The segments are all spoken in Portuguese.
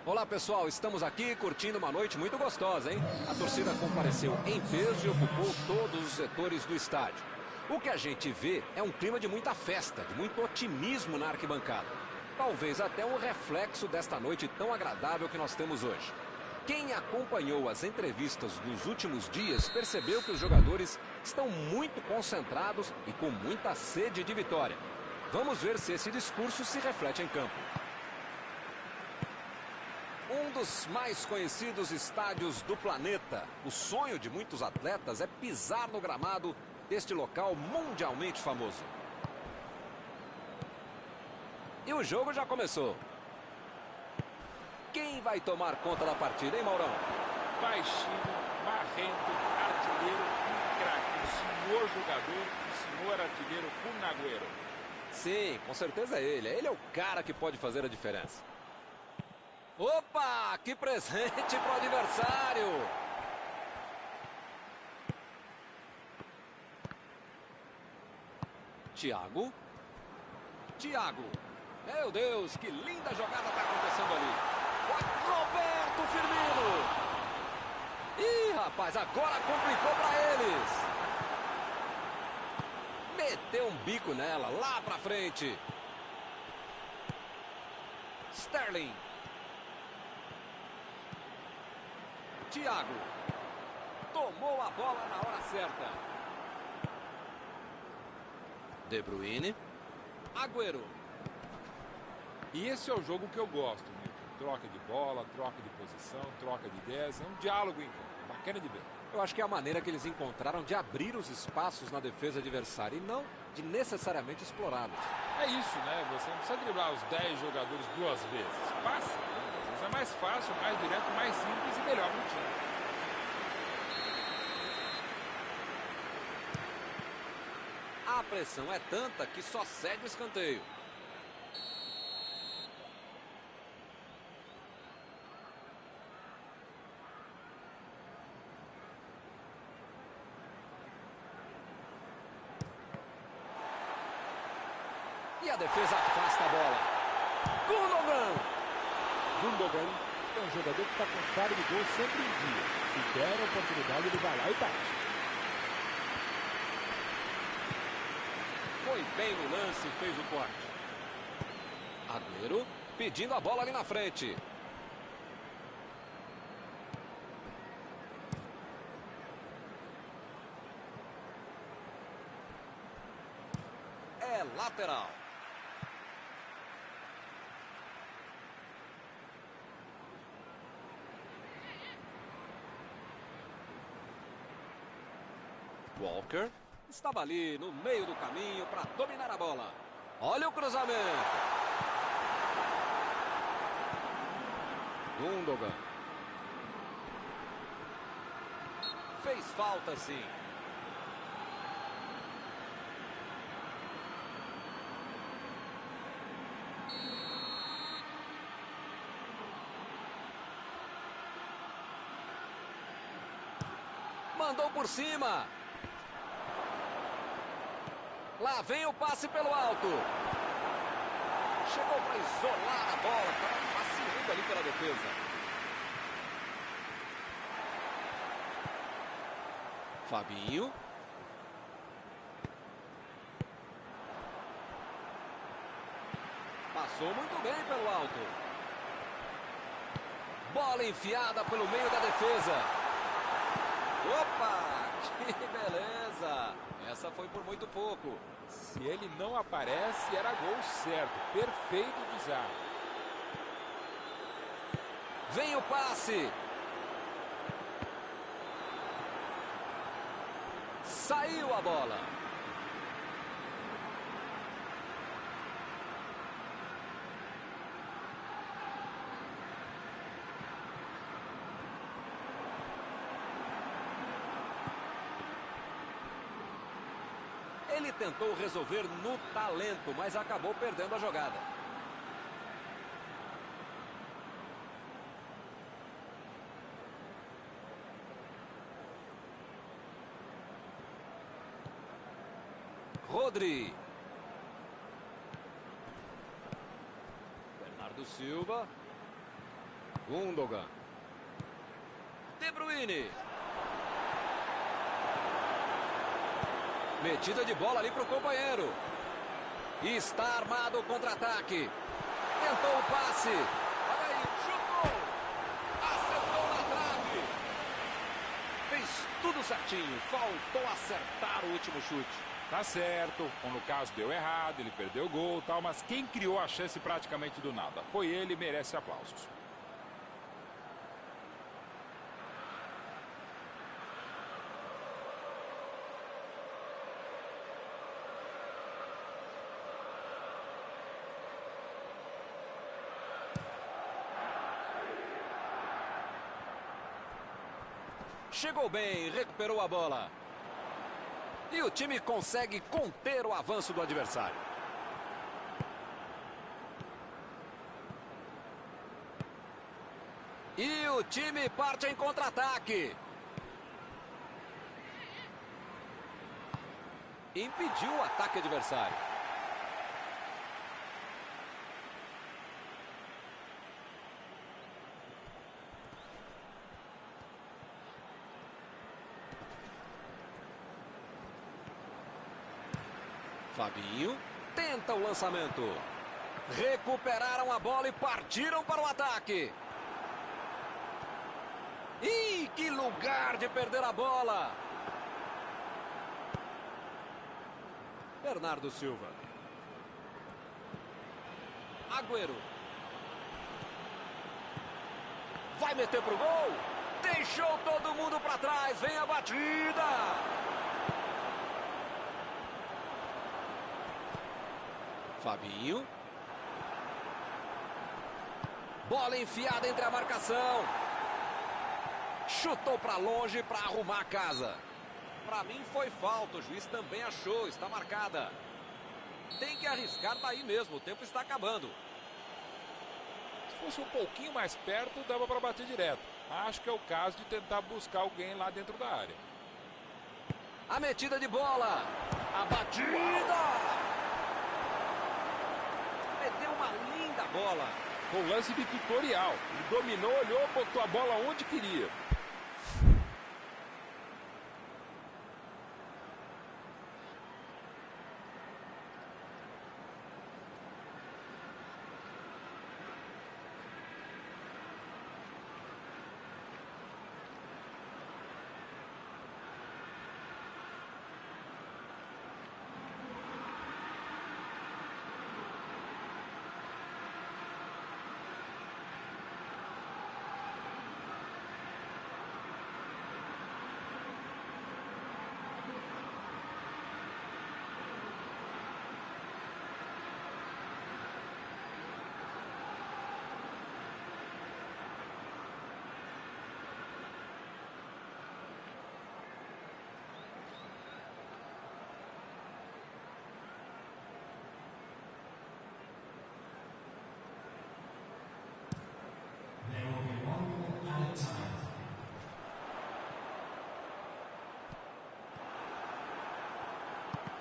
Olá pessoal, estamos aqui curtindo uma noite muito gostosa, hein? A torcida compareceu em peso e ocupou todos os setores do estádio. O que a gente vê é um clima de muita festa, de muito otimismo na arquibancada. Talvez até um reflexo desta noite tão agradável que nós temos hoje. Quem acompanhou as entrevistas dos últimos dias percebeu que os jogadores estão muito concentrados e com muita sede de vitória. Vamos ver se esse discurso se reflete em campo. Um dos mais conhecidos estádios do planeta. O sonho de muitos atletas é pisar no gramado deste local mundialmente famoso. E o jogo já começou. Quem vai tomar conta da partida, hein, Maurão? Baixinho, marrento, artilheiro e craque. O senhor jogador, o senhor artilheiro Kun Agüero. Sim, com certeza é ele. Ele é o cara que pode fazer a diferença. Opa, que presente pro adversário. Thiago. Meu Deus, que linda jogada está acontecendo ali. Roberto Firmino. Ih, rapaz, agora complicou para eles. Meteu um bico nela, lá para frente. Sterling. Thiago. Tomou a bola na hora certa. De Bruyne. Agüero. E esse é o jogo que eu gosto, Milton. Troca de bola, troca de posição, troca de ideias. É um diálogo em campo. Bacana de ver. Eu acho que é a maneira que eles encontraram de abrir os espaços na defesa adversária e não de necessariamente explorá-los. É isso, né? Você não precisa driblar os 10 jogadores 2 vezes. Passa. Às vezes é mais fácil, mais direto, mais simples e melhor para o time. A pressão é tanta que só cede o escanteio. E a defesa afasta a bola. Gundogan é um jogador que está com cara de gol sempre em dia. Se der a oportunidade, ele vai lá e bate. Foi bem no lance e fez o corte. Agüero pedindo a bola ali na frente. É lateral. Walker estava ali no meio do caminho para dominar a bola. Olha o cruzamento. Gundogan. Fez falta, sim. Mandou por cima. Lá vem o passe pelo alto. Chegou para isolar a bola. Estava passeando ali pela defesa. Fabinho. Passou muito bem pelo alto. Bola enfiada pelo meio da defesa. Opa, que beleza. Essa foi por muito pouco. Se ele não aparece, era gol certo. Perfeito desarme. Vem o passe. Saiu a bola. Ele tentou resolver no talento, mas acabou perdendo a jogada. Rodri. Bernardo Silva. Gundogan. De Bruyne. Metida de bola ali para o companheiro. Está armado o contra-ataque. Tentou o passe. Olha aí, chutou. Acertou na trave. Fez tudo certinho. Faltou acertar o último chute. Tá certo, o Lucas deu errado, ele perdeu o gol e tal, mas quem criou a chance praticamente do nada foi ele, merece aplausos. Chegou bem, recuperou a bola. E o time consegue conter o avanço do adversário. E o time parte em contra-ataque. Impediu o ataque adversário. Fabinho tenta o lançamento. Recuperaram a bola e partiram para o ataque. Ih, que lugar de perder a bola. Bernardo Silva. Agüero. Vai meter pro gol. Deixou todo mundo para trás. Vem a batida. Fabinho. Bola enfiada entre a marcação. Chutou para longe para arrumar a casa. Para mim foi falta, o juiz também achou, está marcada. Tem que arriscar daí mesmo, o tempo está acabando. Se fosse um pouquinho mais perto, dava para bater direto. Acho que é o caso de tentar buscar alguém lá dentro da área. A metida de bola. A batida. Meteu uma linda bola. Com lance de tutorial. Ele dominou, olhou, botou a bola onde queria.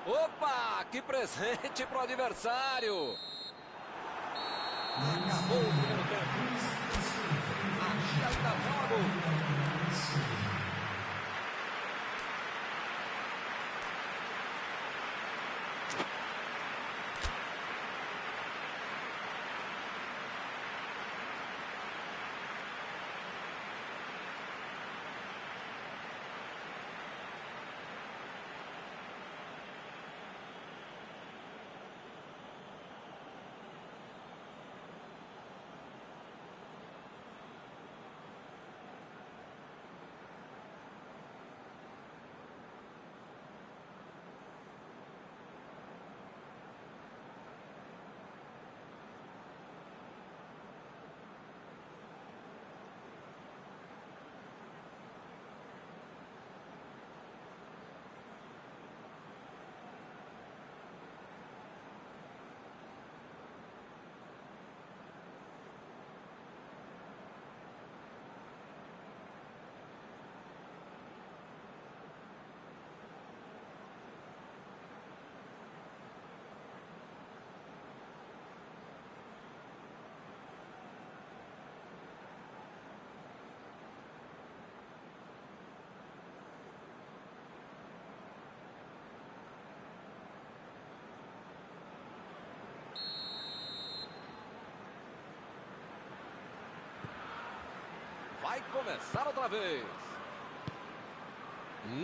Opa, que presente pro adversário. Acabou o primeiro tempo. Aqui ainda jogo. Vai começar outra vez.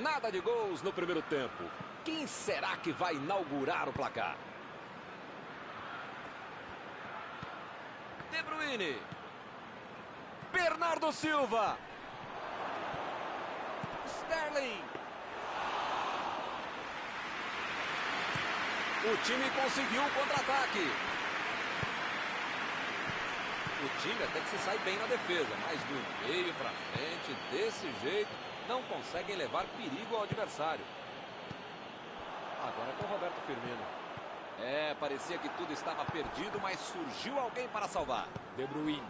Nada de gols no primeiro tempo. Quem será que vai inaugurar o placar? De Bruyne. Bernardo Silva. Sterling. O time conseguiu o contra-ataque. O time até que se sai bem na defesa, mas do meio para frente, desse jeito, não conseguem levar perigo ao adversário. Agora com o Roberto Firmino. Parecia que tudo estava perdido, mas surgiu alguém para salvar. De Bruyne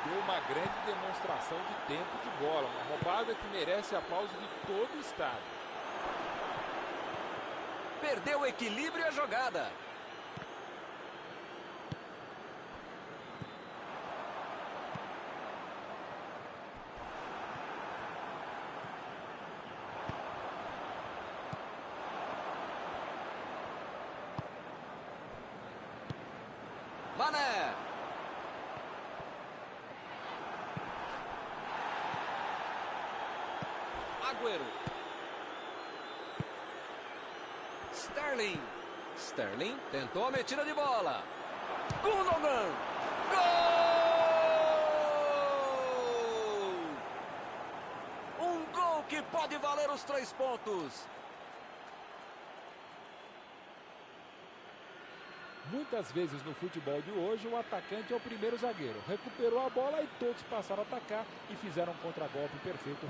deu uma grande demonstração de tempo de bola, uma roubada que merece aplauso de todo o estádio. Perdeu o equilíbrio e a jogada. Mané. Agüero. Sterling. Sterling tentou a metida de bola. Gundogan. Gol! Um gol que pode valer os 3 pontos. Muitas vezes no futebol de hoje, o atacante é o primeiro zagueiro. Recuperou a bola e todos passaram a atacar e fizeram um contragolpe perfeito.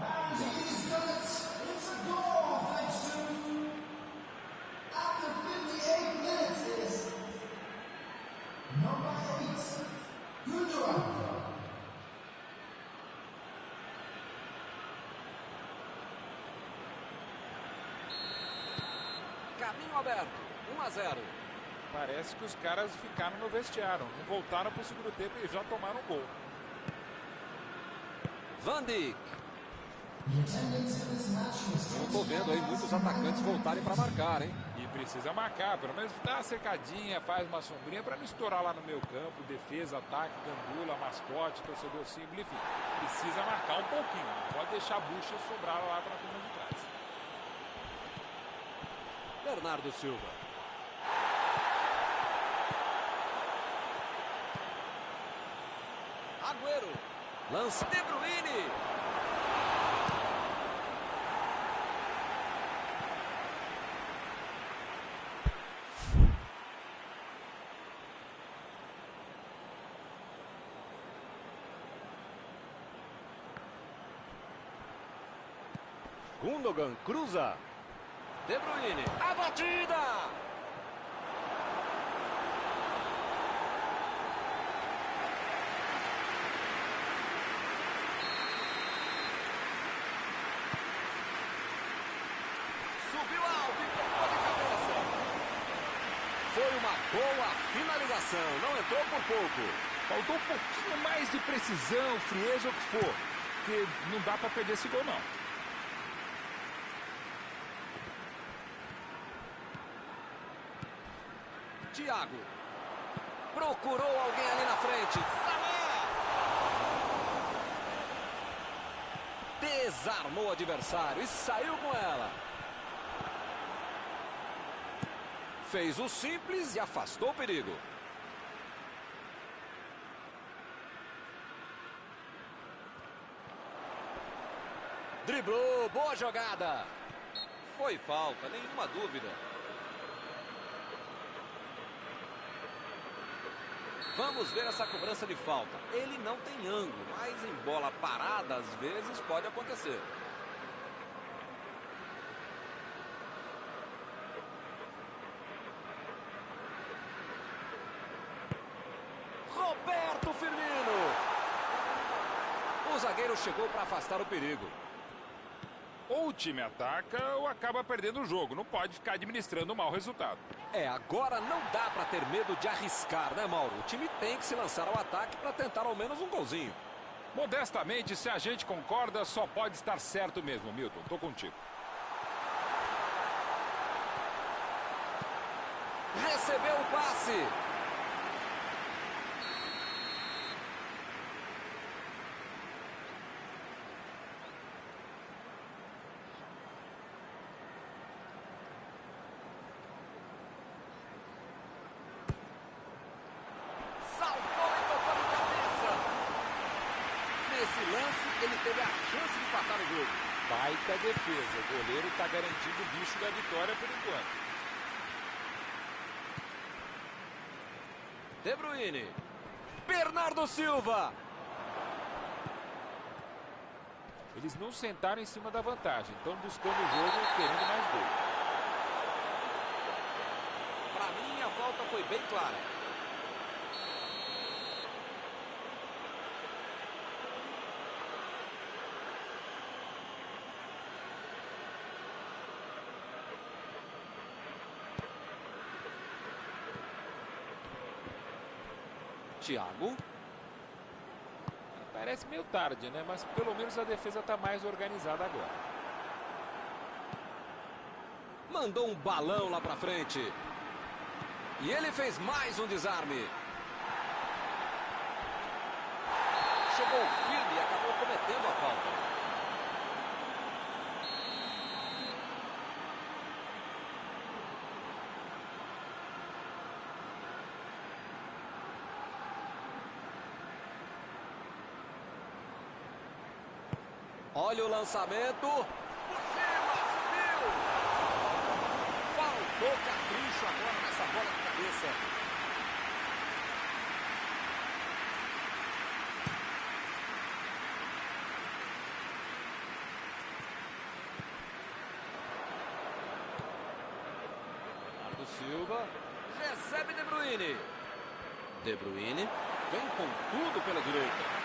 Caminho aberto. 1-0. Parece que os caras ficaram no vestiário, não voltaram para o segundo tempo e já tomaram um gol. Van Dijk. Não estou vendo aí muitos atacantes voltarem para marcar, hein? E precisa marcar, pelo menos dá uma secadinha, faz uma sombrinha para não estourar lá no meio campo, defesa, ataque, gandula, mascote, torcedor símbolo, enfim. Precisa marcar um pouquinho, não pode deixar a bucha sobrar lá para a turma de trás. Bernardo Silva. Agüero. Lança De Bruyne. Gundogan cruza. De Bruyne. A batida. Subiu alto e tocou de cabeça. Foi uma boa finalização. Não entrou por pouco. Faltou um pouquinho mais de precisão, frieza ou o que for. Porque não dá para perder esse gol, não. Thiago. Procurou alguém ali na frente. Salah. Desarmou o adversário e saiu com ela. Fez o simples e afastou o perigo. Driblou, boa jogada. Foi falta, nenhuma dúvida. Vamos ver essa cobrança de falta. Ele não tem ângulo, mas em bola parada, às vezes, pode acontecer. Roberto Firmino. O zagueiro chegou para afastar o perigo. Ou o time ataca ou acaba perdendo o jogo. Não pode ficar administrando um mau resultado. Agora não dá para ter medo de arriscar, né, Mauro? O time tem que se lançar ao ataque para tentar ao menos um golzinho. Modestamente, se a gente concorda, só pode estar certo mesmo, Milton. Tô contigo. Recebeu o passe. nesse lance, ele teve a chance de empatar o jogo. Baita defesa. O goleiro está garantindo o bicho da vitória por enquanto. De Bruyne. Bernardo Silva. Eles não sentaram em cima da vantagem. Estão buscando o jogo, querendo mais gol. Para mim, a falta foi bem clara. Thiago. Parece meio tarde, né? Mas pelo menos a defesa está mais organizada agora. Mandou um balão lá para frente. E ele fez mais um desarme. Chegou firme e acabou cometendo a falta. Olha o lançamento. Por cima, subiu. Faltou capricho agora nessa bola de cabeça. Bernardo Silva. Recebe De Bruyne. De Bruyne vem com tudo pela direita.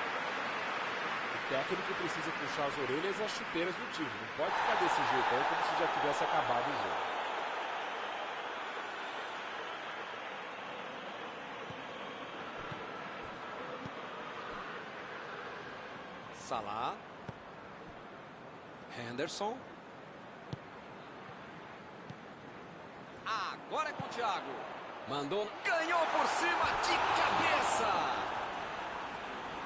O técnico precisa puxar as orelhas e as chuteiras do time. Não pode ficar desse jeito aí como se já tivesse acabado o jogo. Salah. Henderson. Agora é com o Thiago. Mandou, ganhou por cima de cabeça.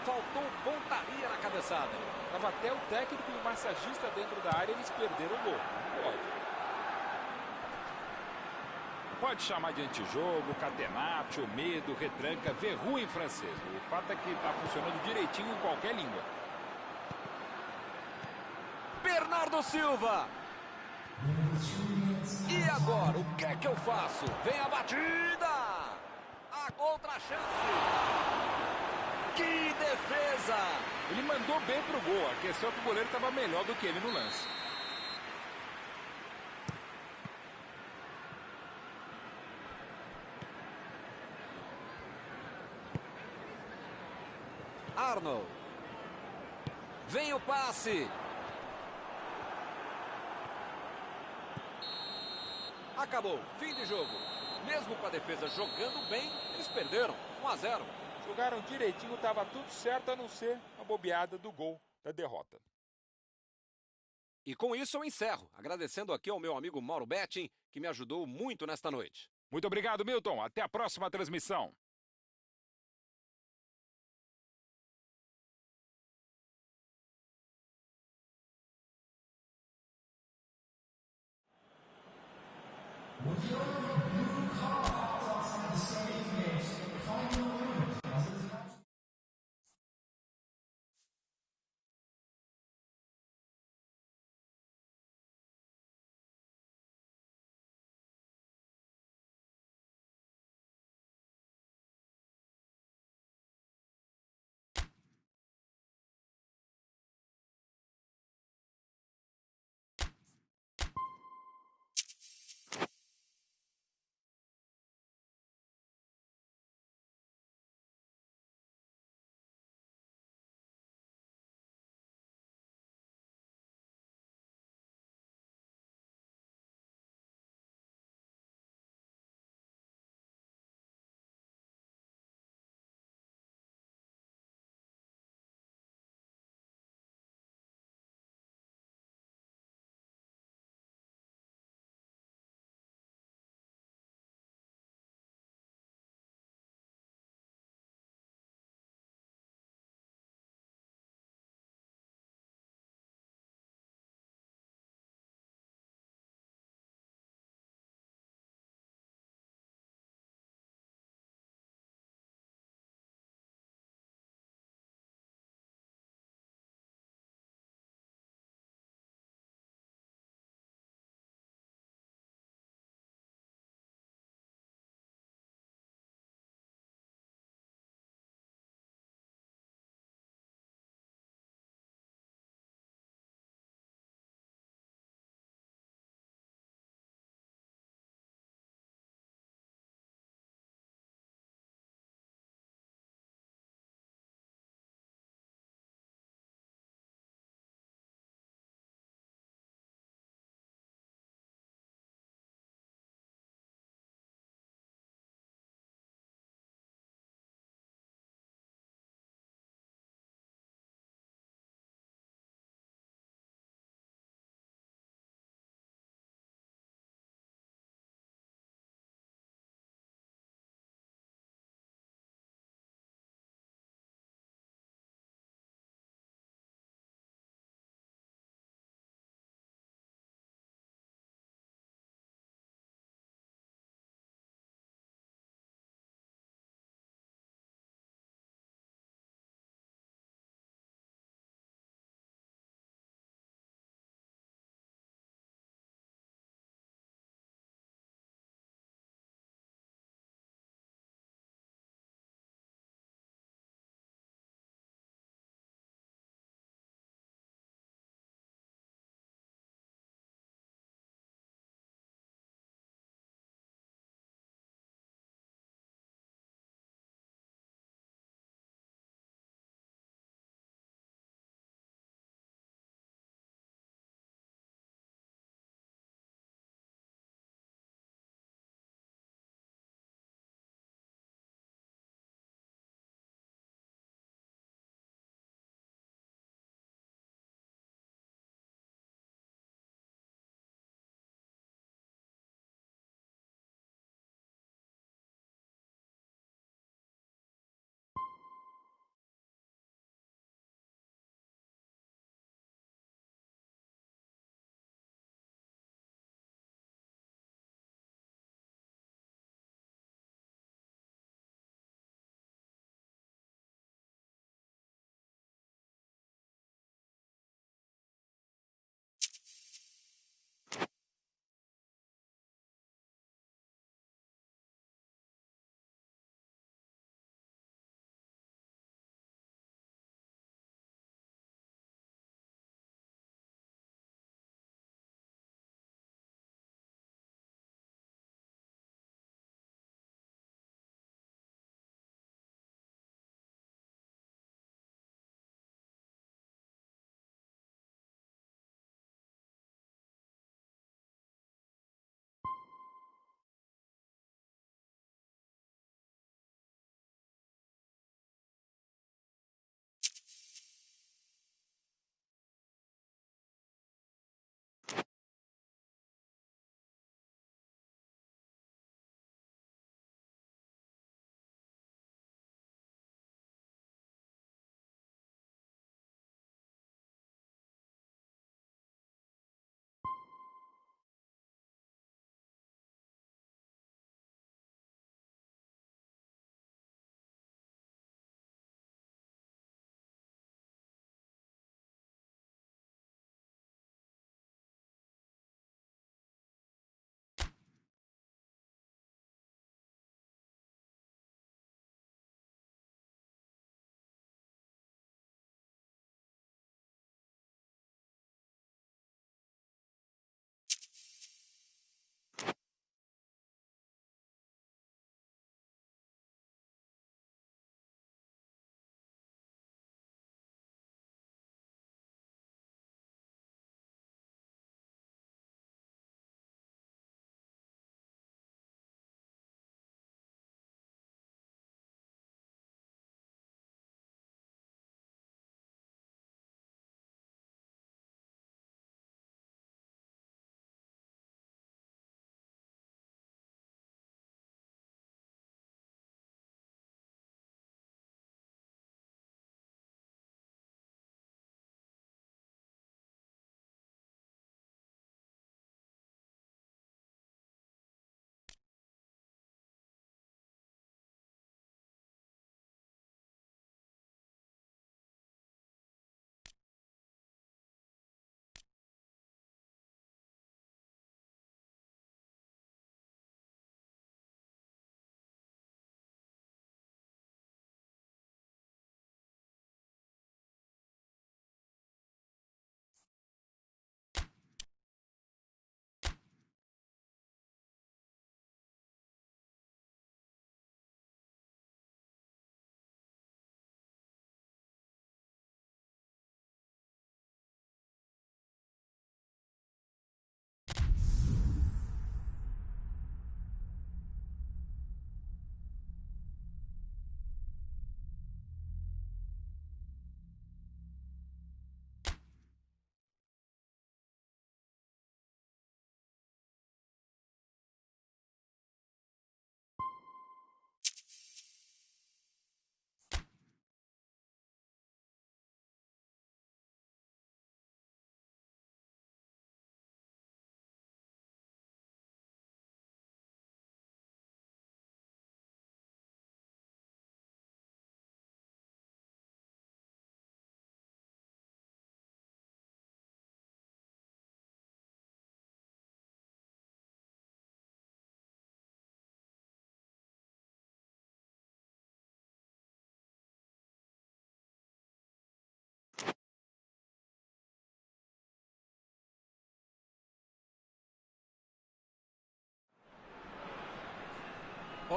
Faltou pontaria na cabeçada. Estava até o técnico e o massagista dentro da área, eles perderam o gol. Não pode. Pode chamar de antijogo, catenaccio, medo, retranca, verrou em francês. O fato é que está funcionando direitinho em qualquer língua. Bernardo Silva. E agora, o que é que eu faço? Vem a batida. A outra chance. Que defesa! Ele mandou bem pro gol. A questão é que o goleiro estava melhor do que ele no lance. Arnold. Vem o passe. Acabou. Fim de jogo. Mesmo com a defesa jogando bem, eles perderam. 1-0. Jogaram direitinho, estava tudo certo, a não ser a bobeada do gol da derrota. E com isso eu encerro, agradecendo aqui ao meu amigo Mauro Betting, que me ajudou muito nesta noite. Muito obrigado, Milton. Até a próxima transmissão.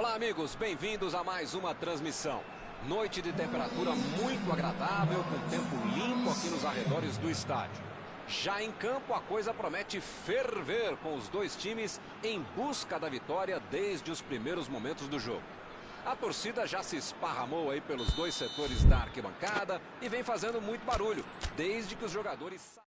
Olá, amigos, bem-vindos a mais uma transmissão. Noite de temperatura muito agradável, com tempo limpo aqui nos arredores do estádio. Já em campo, a coisa promete ferver, com os dois times em busca da vitória desde os primeiros momentos do jogo. A torcida já se esparramou aí pelos dois setores da arquibancada e vem fazendo muito barulho, desde que os jogadores...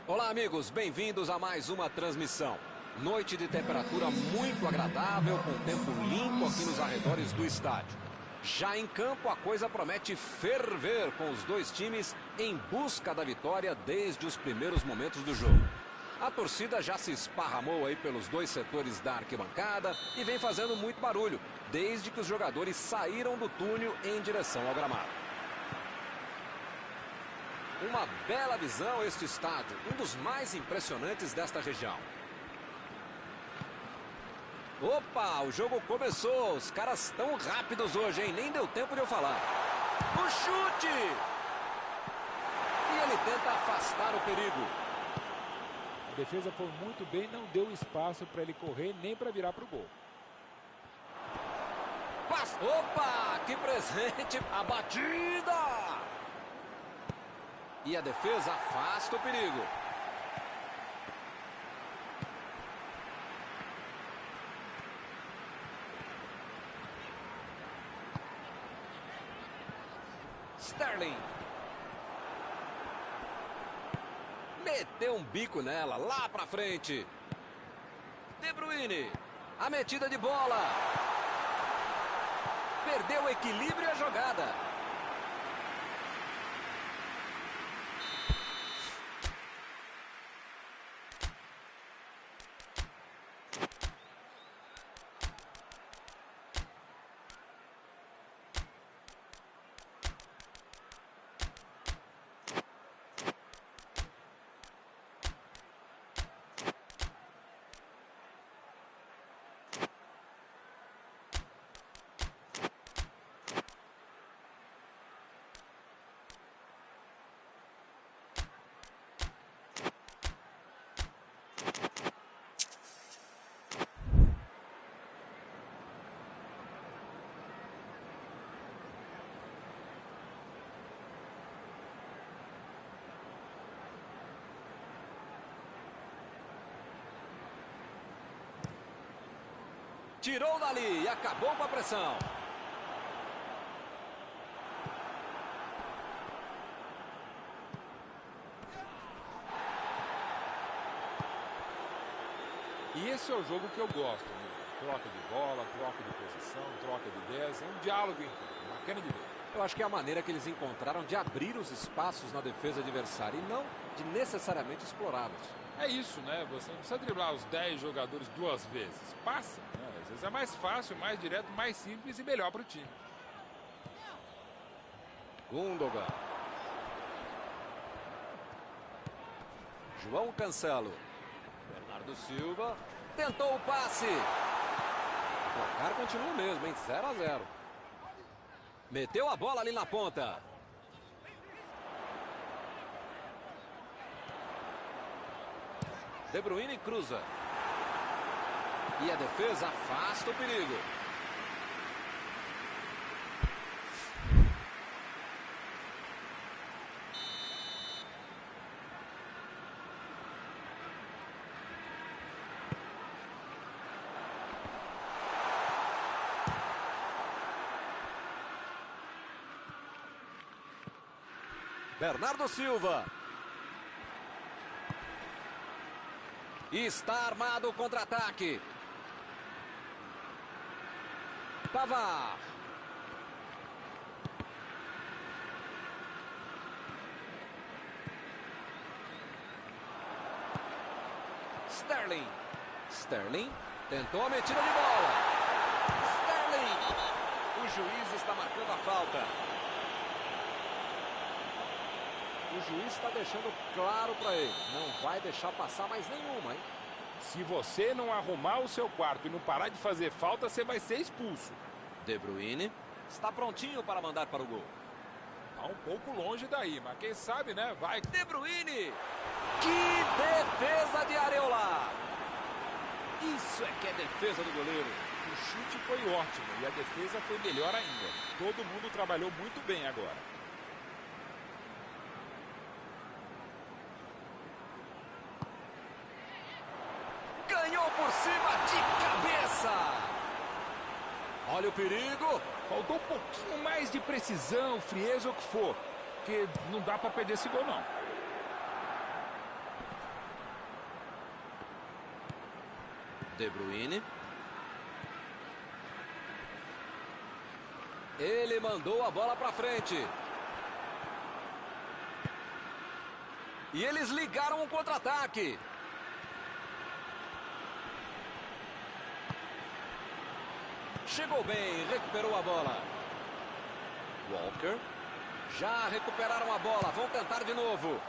Olá, amigos, bem-vindos a mais uma transmissão. Noite de temperatura muito agradável, com tempo limpo aqui nos arredores do estádio. Já em campo, a coisa promete ferver, com os dois times em busca da vitória desde os primeiros momentos do jogo. A torcida já se esparramou aí pelos dois setores da arquibancada e vem fazendo muito barulho, desde que os jogadores saíram do túnel em direção ao gramado. Uma bela visão este estádio, um dos mais impressionantes desta região. Opa, o jogo começou, os caras estão rápidos hoje, hein? Nem deu tempo de eu falar. O chute! E ele tenta afastar o perigo. A defesa foi muito bem, não deu espaço para ele correr nem para virar para o gol. Opa, que presente, a batida! E a defesa afasta o perigo. Sterling. Meteu um bico nela, lá pra frente. De Bruyne. A metida de bola. Perdeu o equilíbrio e a jogada. Tirou dali e acabou com a pressão. E esse é o jogo que eu gosto, amigo. Troca de bola, troca de posição, troca de ideias. É um diálogo em campo, bacana de ver. Eu acho que é a maneira que eles encontraram de abrir os espaços na defesa adversária e não de necessariamente explorá-los. É isso, né? Você não precisa driblar os 10 jogadores 2 vezes. Passa, né? Às vezes é mais fácil, mais direto, mais simples e melhor para o time. Gundogan. João Cancelo. Bernardo Silva. Tentou o passe. O placar continua mesmo, hein? 0-0. Meteu a bola ali na ponta. De Bruyne cruza. E a defesa afasta o perigo. Bernardo Silva. Está armado o contra-ataque. Pavard. Sterling. Sterling tentou a metida de bola. Sterling. O juiz está marcando a falta. O juiz está deixando claro para ele. Não vai deixar passar mais nenhuma, hein? Se você não arrumar o seu quarto e não parar de fazer falta, você vai ser expulso. De Bruyne está prontinho para mandar para o gol. Tá um pouco longe daí, mas quem sabe, né? Vai. De Bruyne! Que defesa de Areola! Isso é que é defesa do goleiro. O chute foi ótimo e a defesa foi melhor ainda. Todo mundo trabalhou muito bem agora. Ganhou por cima de cabeça. Olha o perigo. Faltou um pouquinho mais de precisão, frieza ou o que for. Porque não dá para perder esse gol, não. De Bruyne. Ele mandou a bola para frente. E eles ligaram um contra-ataque. Chegou bem, recuperou a bola. Walker. Já recuperaram a bola, vão tentar de novo.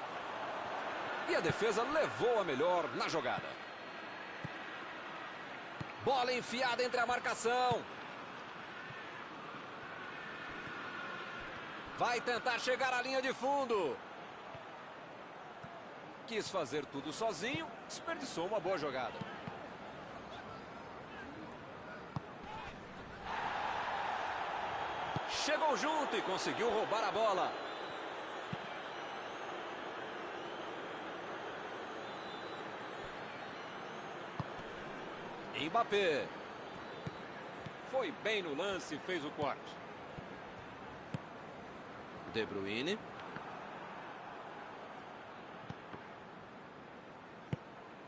E a defesa levou a melhor na jogada. Bola enfiada entre a marcação. Vai tentar chegar à linha de fundo. Quis fazer tudo sozinho, desperdiçou uma boa jogada. Chegou junto e conseguiu roubar a bola. Mbappé. Foi bem no lance e fez o corte. De Bruyne.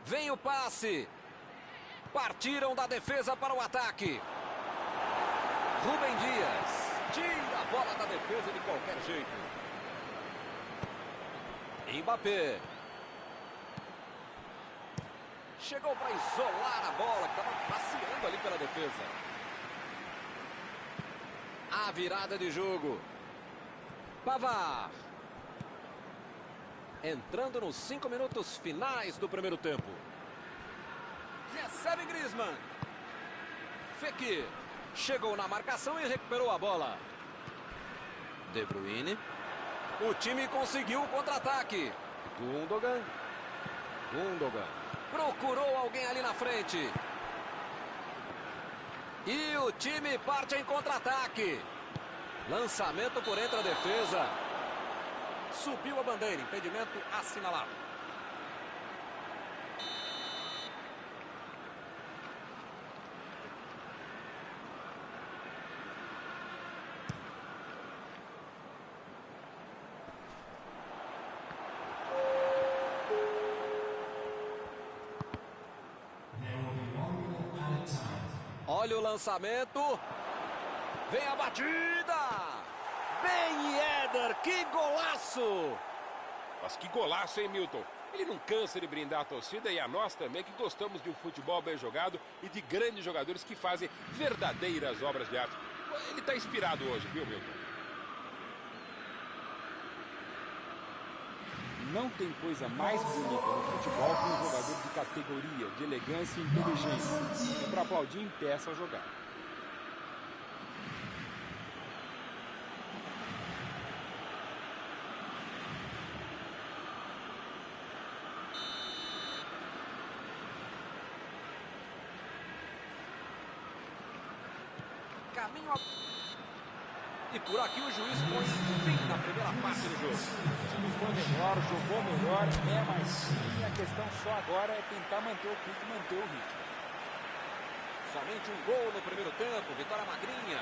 Vem o passe. Partiram da defesa para o ataque. Rubem Dias. Tira a bola da defesa de qualquer jeito. Mbappé. Chegou para isolar a bola, que estava passeando ali pela defesa. A virada de jogo. Pavard. Entrando nos 5 minutos finais do primeiro tempo. Recebe Griezmann. Fekir. Chegou na marcação e recuperou a bola. De Bruyne. O time conseguiu o contra-ataque. Gundogan. Procurou alguém ali na frente. E o time parte em contra-ataque. Lançamento por entre a defesa. Subiu a bandeira, impedimento assinalado. Olha o lançamento. Vem a batida. Ben Yedder, que golaço! Mas que golaço, hein, Milton? Ele não cansa de brindar a torcida e a nós também, que gostamos de um futebol bem jogado e de grandes jogadores que fazem verdadeiras obras de arte. Ele está inspirado hoje, viu, Milton? Não tem coisa mais bonita no futebol que um jogador de categoria, de elegância e inteligência. Para aplaudir em pé essa jogada. Caminho a... E por aqui o juiz põe fim na primeira parte do jogo. O time foi melhor, jogou melhor, mais sim. A questão só agora é tentar manter o pique, manter o ritmo. Somente um gol no primeiro tempo, vitória magrinha.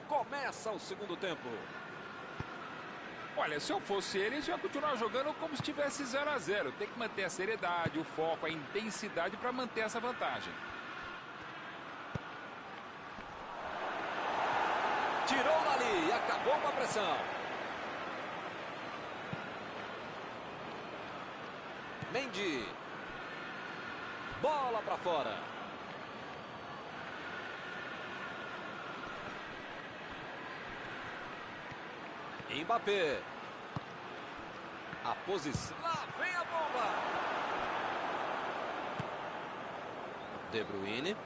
Começa o segundo tempo. Olha, se eu fosse eles, eu ia continuar jogando como se estivesse 0 a 0. Tem que manter a seriedade, o foco, a intensidade para manter essa vantagem. Tirou dali e acabou com a pressão. Mendy. Bola para fora. Mbappé. A posição. Lá vem a bomba. De Bruyne.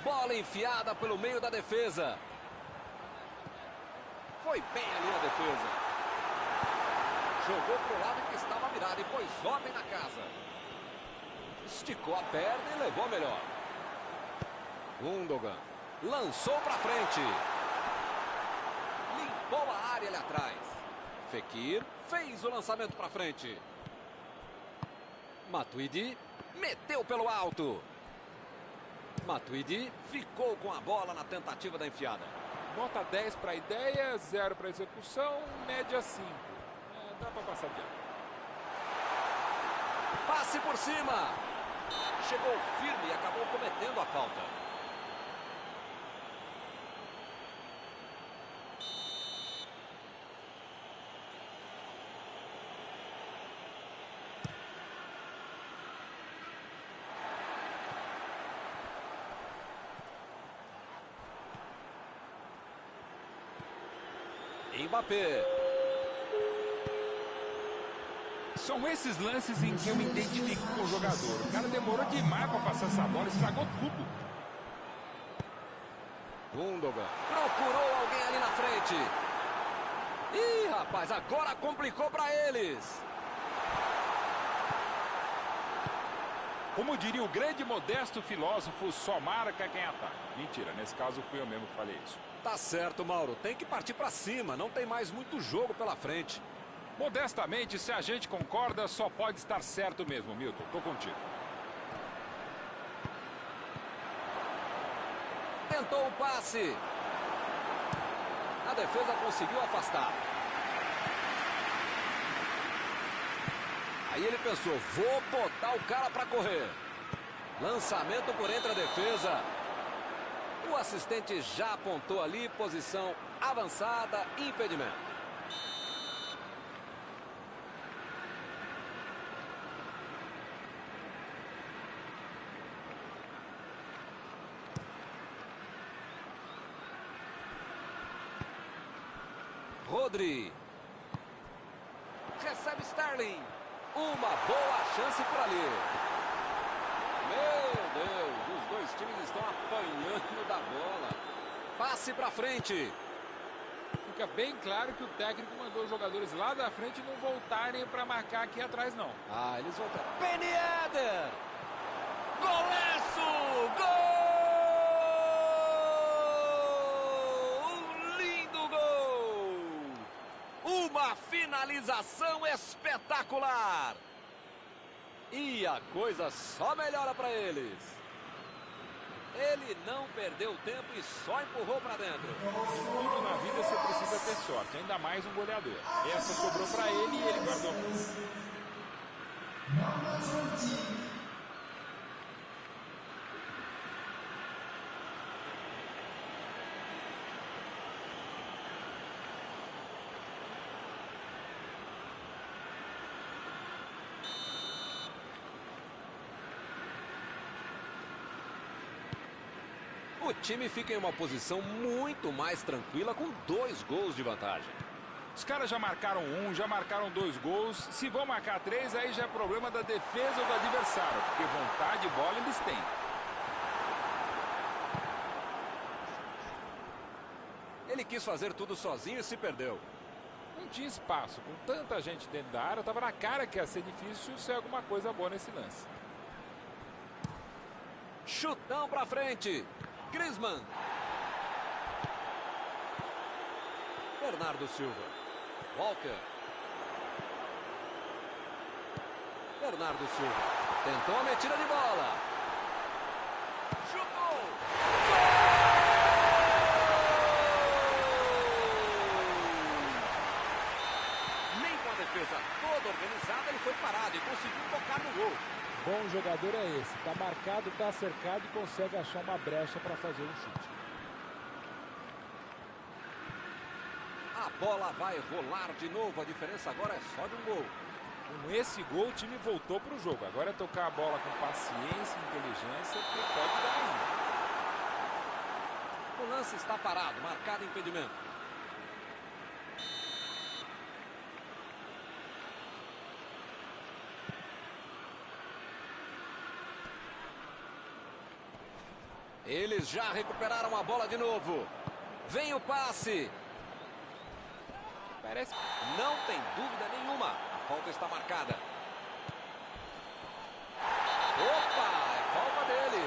Bola enfiada pelo meio da defesa. Foi bem ali a defesa. Jogou pro lado que estava virado e pôs ordem na casa. Esticou a perna e levou melhor. Gundogan lançou para frente. Limpou a área ali atrás. Fekir fez o lançamento para frente. Matuidi meteu pelo alto. Matuidi ficou com a bola na tentativa da enfiada. Nota 10 para a ideia, 0 para a execução, média 5. Dá para passar adiante. Passe por cima. Chegou firme e acabou cometendo a falta. Mbappé. São esses lances em que eu me identifico com o jogador. O cara demorou demais para passar essa bola, estragou tudo. Gundogan procurou alguém ali na frente. Ih, rapaz, agora complicou para eles. Como diria o grande e modesto filósofo, só marca quem ataca. Mentira, nesse caso fui eu mesmo que falei isso. Tá certo, Mauro. Tem que partir para cima. Não tem mais muito jogo pela frente. Modestamente, se a gente concorda, só pode estar certo mesmo, Milton. Tô contigo. Tentou o passe. A defesa conseguiu afastar. Aí ele pensou, vou botar o cara para correr. Lançamento por entre a defesa. O assistente já apontou ali, posição avançada, impedimento. Rodri. Recebe Sterling. Uma boa chance por ali. Meu Deus, os dois times estão apanhando da bola. Passe para frente. Fica bem claro que o técnico mandou os jogadores lá da frente não voltarem para marcar aqui atrás, não. Ah, eles voltaram. Ben Yedder. Golaço! Gol! Um lindo gol! Uma finalização espetacular! E a coisa só melhora para eles. Ele não perdeu tempo e só empurrou para dentro. Tudo na vida você precisa ter sorte, ainda mais um goleador. Essa sobrou para ele e ele guardou. O time fica em uma posição muito mais tranquila com 2 gols de vantagem. Os caras já marcaram 1, já marcaram 2 gols. Se vão marcar 3, aí já é problema da defesa ou do adversário, porque vontade de bola eles têm. Ele quis fazer tudo sozinho e se perdeu. Não tinha espaço, com tanta gente dentro da área, tava na cara que ia ser difícil ser alguma coisa boa nesse lance. Chutão pra frente. Griezmann. Bernardo Silva. Walker. Bernardo Silva. Tentou a metida de bola. Chutou. Nem com a defesa toda organizada ele foi parado e conseguiu tocar no gol. Bom jogador é esse. Tá marcado, tá cercado e consegue achar uma brecha para fazer um chute. A bola vai rolar de novo. A diferença agora é só de um gol. Com esse gol, o time voltou para o jogo. Agora é tocar a bola com paciência e inteligência, porque pode dar ainda. O lance está parado, marcado impedimento. Eles já recuperaram a bola de novo. Vem o passe. Parece... Não tem dúvida nenhuma. A falta está marcada. Opa, é falta dele.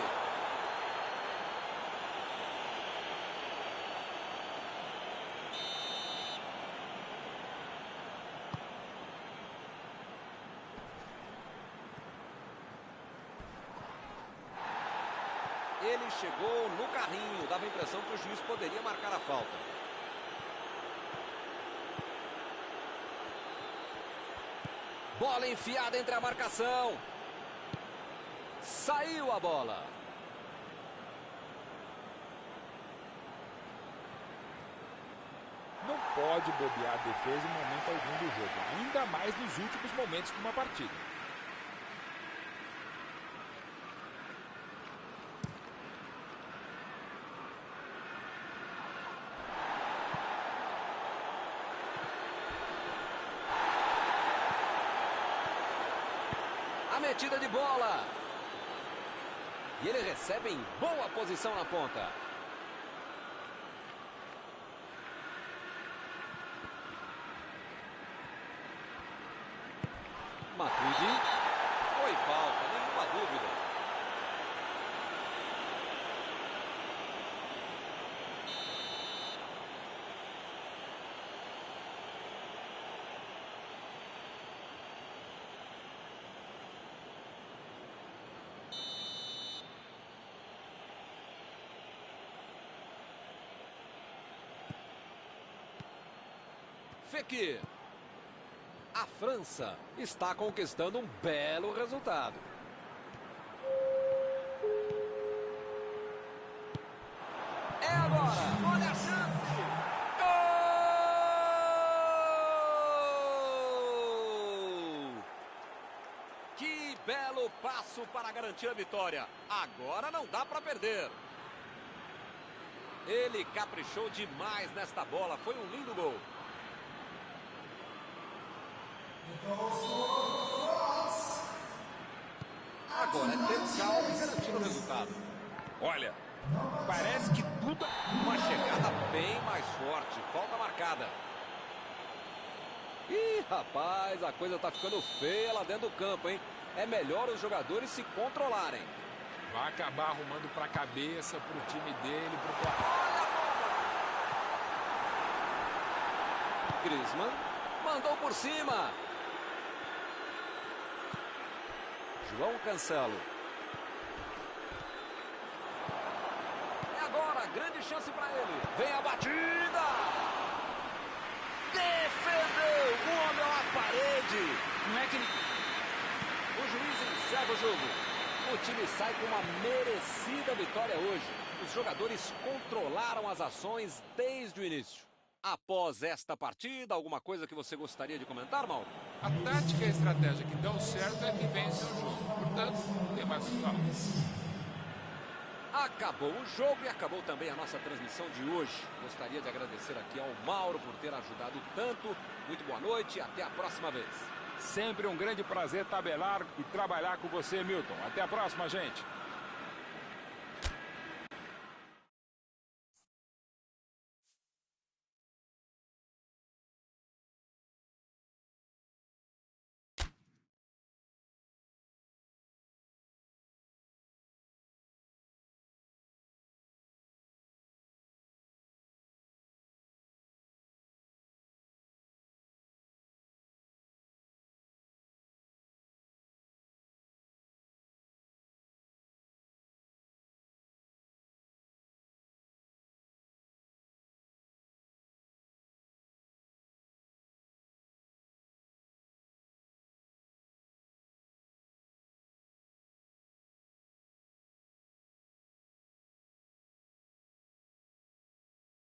Ele chegou no carrinho. Dava a impressão que o juiz poderia marcar a falta. Bola enfiada entre a marcação. Saiu a bola. Não pode bobear a defesa em momento algum do jogo. Ainda mais nos últimos momentos de uma partida. A metida de bola. E ele recebe em boa posição na ponta. Matuidi. Foi falta, nenhuma dúvida. Fekir. A França está conquistando um belo resultado. É agora, olha a chance. Gol! Que belo passo para garantir a vitória. Agora não dá para perder. Ele caprichou demais nesta bola, foi um lindo gol. Agora é ter calma e garantir o resultado. Olha, parece que tudo... Uma chegada bem mais forte. Falta marcada. Ih, rapaz, a coisa tá ficando feia lá dentro do campo, hein? É melhor os jogadores se controlarem. Vai acabar arrumando para a cabeça, para o time dele, para o placar. Griezmann mandou por cima. João Cancelo. É agora, grande chance para ele. Vem a batida. Defendeu. O homem à parede. Não é que... O juiz encerra o jogo. O time sai com uma merecida vitória hoje. Os jogadores controlaram as ações desde o início. Após esta partida, alguma coisa que você gostaria de comentar, Mauro? A tática e a estratégia que dão certo é que vence o jogo. Portanto, não tem mais o que falar. Acabou o jogo e acabou também a nossa transmissão de hoje. Gostaria de agradecer aqui ao Mauro por ter ajudado tanto. Muito boa noite e até a próxima vez. Sempre um grande prazer tabelar e trabalhar com você, Milton. Até a próxima, gente.